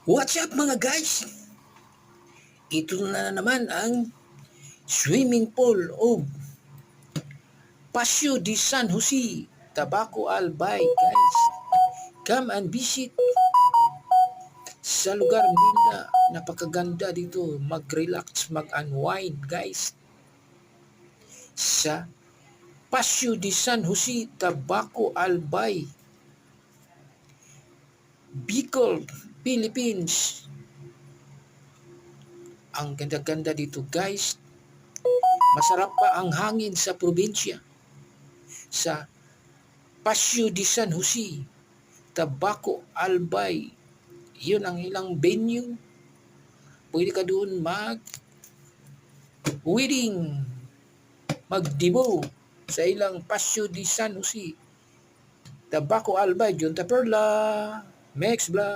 What's up mga guys? Ito na naman ang swimming pool o Paseo de San Jose, Tabaco Albay guys. Come and visit sa lugar nila. Napakaganda dito. Mag-relax, mag-unwind guys. Sa Paseo de San Jose, Tabaco Albay, Bicol, Philippines. Ang ganda-ganda dito guys. Masarap pa ang hangin sa probinsya. Sa Paseo de San Jose, Tabaco Albay, yun ang ilang venue. Pwede ka doon mag-wedding, magdibo sa ilang Paseo de San Jose, Tabaco Albay, Junta Perla, Max Vlog.